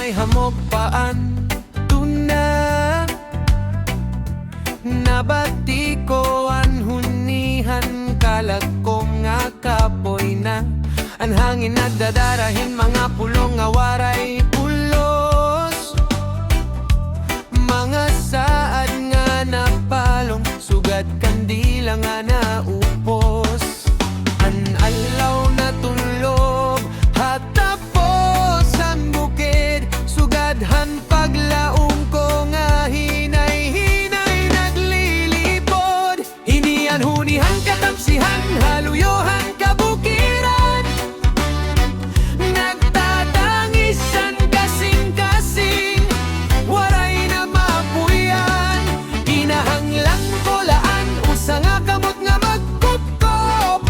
may hamog paan tuna. Nabati ko anhunihan kalag ko nga kapoy na. Ang hangin nagdadarahin mga pulong nga waray pulos. Mga saad nga napalong sugad kandila nga naupos. An alaw na tulog hatapos ang bukid sugadhan paglaong ko nga hinay-hinay naglilipod. Hinian hunihan katapsihan haluyohan kabukiran. Nagtatangisan kasing-kasing waray na mapuyan. Kinahanglan ko laan usa nga kamot nga magkupkop.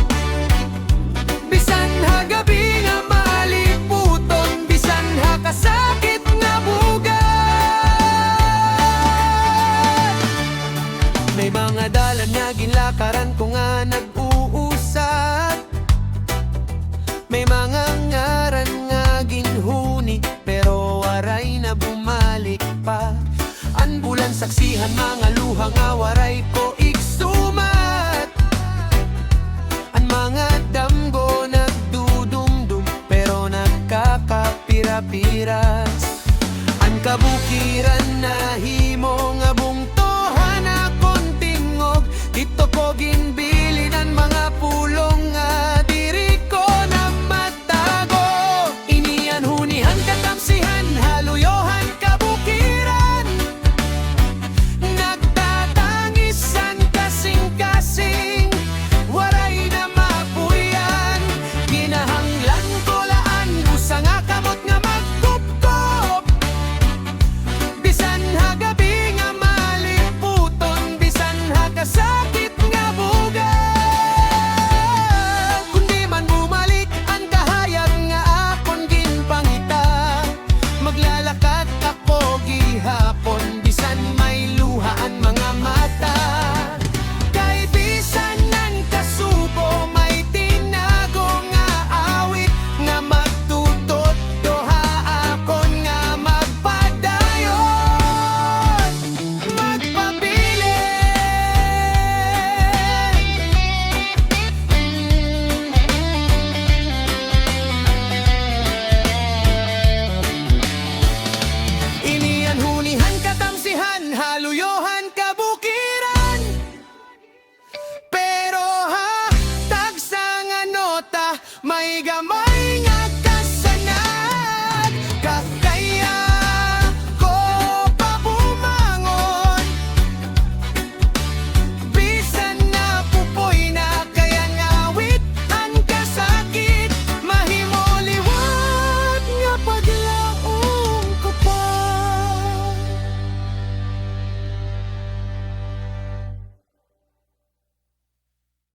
Bisan ha gabi nga maliputon, bisan ha kasakit nga bugat. May mga dalan nga ginlakaran ko nga nag-uusat. May mga ngaran nga ginhuni pero waray na bumalik pa. Anbulan saksihan mga luha nga waray ko igsumat. Ang mga damgo nagdudumdum pero nagkakapira-piras. Ang kabukiran na himo nga bungtohan na kontingog. Dito ko ginbilin ang mga pulong nga diri ko na matago. Inian hunihan katapsihan haluyohan kabukiran. Nagtatangisan kasing-kasing waray na mapuyan. Ginahanglan ko laan usa nga kamot nga magkupkop. Bisan ha gabi nga maliputon, bisan ha kasakit nga bugat. Kundi man bumalik ang kahayag nga akon ginpangita, maglalakad ako gihapon bisan may luha ang mga mata. Kay bisan ng kasubo may tinago nga awit nga magtutot doha akon nga magpadayon, magpabilin. Inian hunihan katamsihan haluyohan kabukiran. Pero ha tagsa nga nota may gamay